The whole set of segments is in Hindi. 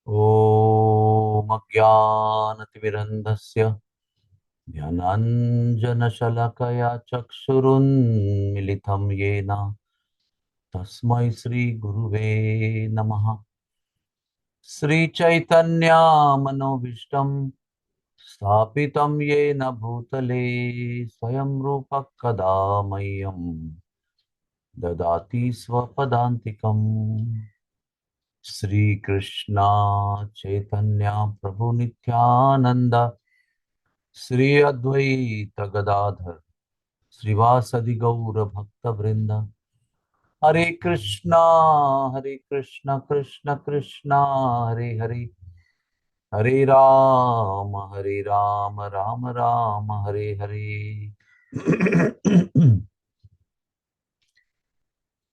ॐ अज्ञानतिमिरन्धस्य ज्ञानाञ्जनशलाकया चक्षुरुन्मिलितं येन तस्मै श्रीगुरुवे नमः। श्रीचैतन्यमनोभीष्टं स्थापितं येन भूतले स्वयं रूपः कदा मह्यं ददाति स्वपदान्तिकम्। श्रीकृष्ण चैतन्य प्रभु नित्यानंद श्री अद्वैत गदाधर श्रीवासदि गौर भक्त वृंद। हरे कृष्णा कृष्ण कृष्णा हरे हरे, हरे राम राम राम हरे हरे।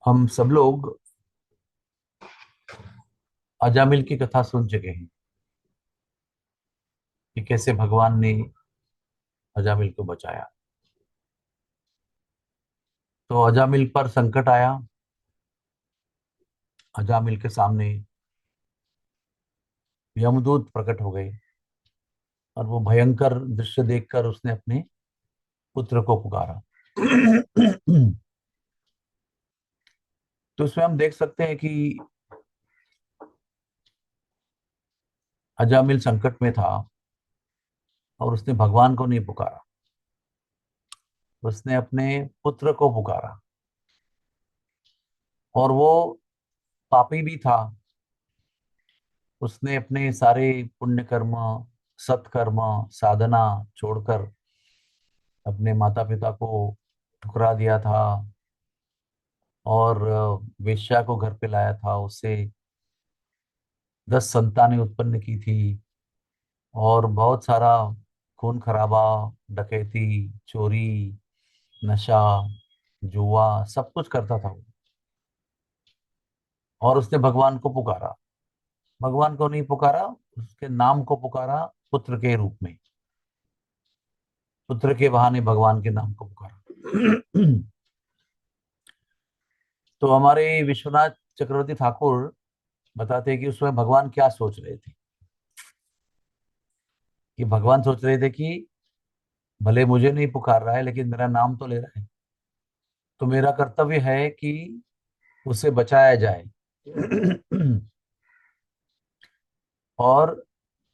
हम सब लोग अजामिल की कथा सुन चुके हैं कि कैसे भगवान ने अजामिल को बचाया। तो अजामिल पर संकट आया। अजामिल के सामने यमदूत प्रकट हो गए और वो भयंकर दृश्य देखकर उसने अपने पुत्र को पुकारा। तो इसमें हम देख सकते हैं कि अजामिल संकट में था और उसने भगवान को नहीं पुकारा, उसने अपने पुत्र को पुकारा। और वो पापी भी था। उसने अपने सारे पुण्य कर्म, सत्कर्म, साधना छोड़कर अपने माता पिता को ठुकरा दिया था और वेश्या को घर पे लाया था। उससे 10 संतानें उत्पन्न की थी और बहुत सारा खून खराबा, डकैती, चोरी, नशा, जुआ सब कुछ करता था वो। और उसने भगवान को पुकारा। भगवान को नहीं पुकारा, उसके नाम को पुकारा पुत्र के रूप में। पुत्र के बहाने भगवान के नाम को पुकारा। तो हमारे विश्वनाथ चक्रवर्ती ठाकुर बताते हैं कि उसमें भगवान क्या सोच रहे थे। कि भगवान सोच रहे थे कि भले मुझे नहीं पुकार रहा है लेकिन मेरा नाम तो ले रहा है, तो मेरा कर्तव्य है कि उसे बचाया जाए। और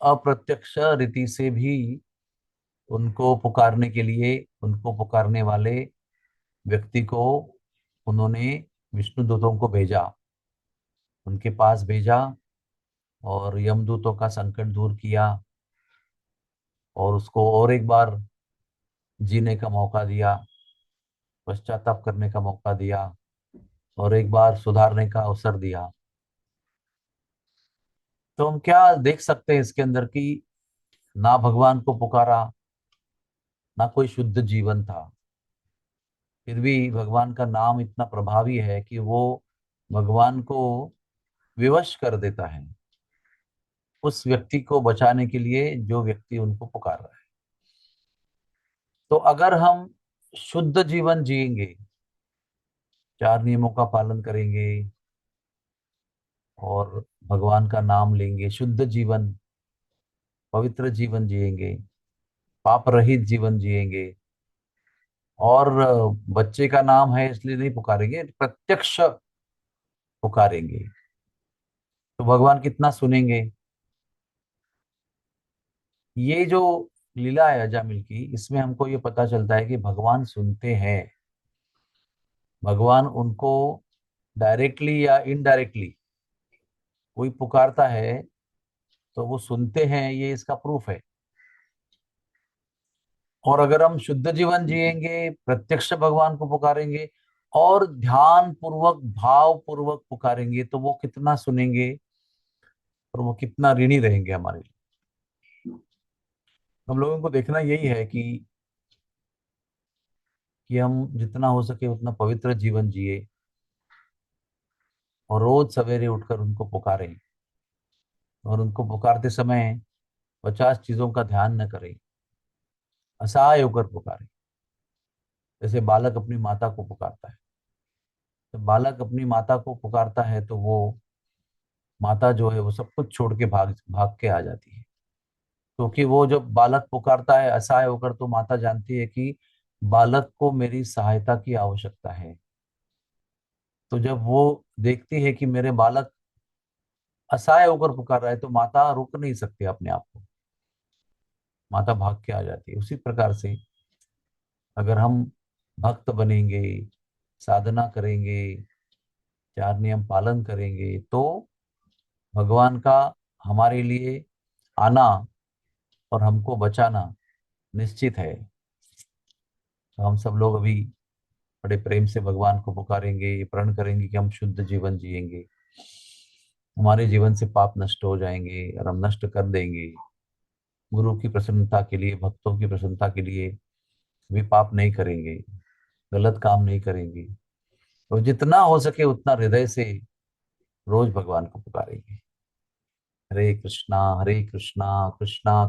अप्रत्यक्ष रीति से भी उनको पुकारने के लिए, उनको पुकारने वाले व्यक्ति को उन्होंने विष्णु दूतों को भेजा, उनके पास भेजा और यमदूतों का संकट दूर किया और उसको और एक बार जीने का मौका दिया, पश्चाताप करने का मौका दिया और एक बार सुधारने का अवसर दिया। तो हम क्या देख सकते हैं इसके अंदर कि ना भगवान को पुकारा, ना कोई शुद्ध जीवन था, फिर भी भगवान का नाम इतना प्रभावी है कि वो भगवान को विवश कर देता है उस व्यक्ति को बचाने के लिए जो व्यक्ति उनको पुकार रहा है। तो अगर हम शुद्ध जीवन जिएंगे, 4 नियमों का पालन करेंगे और भगवान का नाम लेंगे, शुद्ध जीवन, पवित्र जीवन जिएंगे, पाप रहित जीवन जिएंगे और बच्चे का नाम है इसलिए नहीं पुकारेंगे, प्रत्यक्ष पुकारेंगे, तो भगवान कितना सुनेंगे। ये जो लीला है अजामिल की, इसमें हमको ये पता चलता है कि भगवान सुनते हैं। भगवान उनको डायरेक्टली या इनडायरेक्टली कोई पुकारता है तो वो सुनते हैं, ये इसका प्रूफ है। और अगर हम शुद्ध जीवन जिएंगे, प्रत्यक्ष भगवान को पुकारेंगे और ध्यान पूर्वक, भाव पूर्वक पुकारेंगे, तो वो कितना सुनेंगे और वो कितना ऋणी रहेंगे हमारे लिए। हम लोगों को देखना यही है कि हम जितना हो सके उतना पवित्र जीवन जिए और रोज सवेरे उठकर उनको पुकारें। और उनको पुकारते समय 50 चीजों का ध्यान न करें, असहाय होकर पुकारें। जैसे बालक अपनी माता को पुकारता है, तो बालक अपनी माता को पुकारता है तो वो माता जो है वो सब कुछ छोड़ के भाग भाग के आ जाती है। क्योंकि वो जब बालक पुकारता है असहाय होकर, तो माता जानती है कि बालक को मेरी सहायता की आवश्यकता है। तो जब वो देखती है कि मेरे बालक असहाय होकर पुकार रहा है, तो माता रुक नहीं सकती अपने आप को, माता भाग के आ जाती है। उसी प्रकार से अगर हम भक्त बनेंगे, साधना करेंगे, चार नियम पालन करेंगे, तो भगवान का हमारे लिए आना और हमको बचाना निश्चित है। तो हम सब लोग अभी बड़े प्रेम से भगवान को पुकारेंगे, ये प्रण करेंगे कि हम शुद्ध जीवन जिएंगे, हमारे जीवन से पाप नष्ट हो जाएंगे और हम नष्ट कर देंगे। गुरु की प्रसन्नता के लिए, भक्तों की प्रसन्नता के लिए भी पाप नहीं करेंगे, गलत काम नहीं करेंगे। तो जितना हो सके उतना हृदय से रोज भगवान को पुकारेंगे। हरे कृष्णा कृष्णा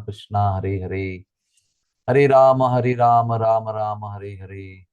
कृष्णा हरे हरे, हरे राम राम राम हरे हरे।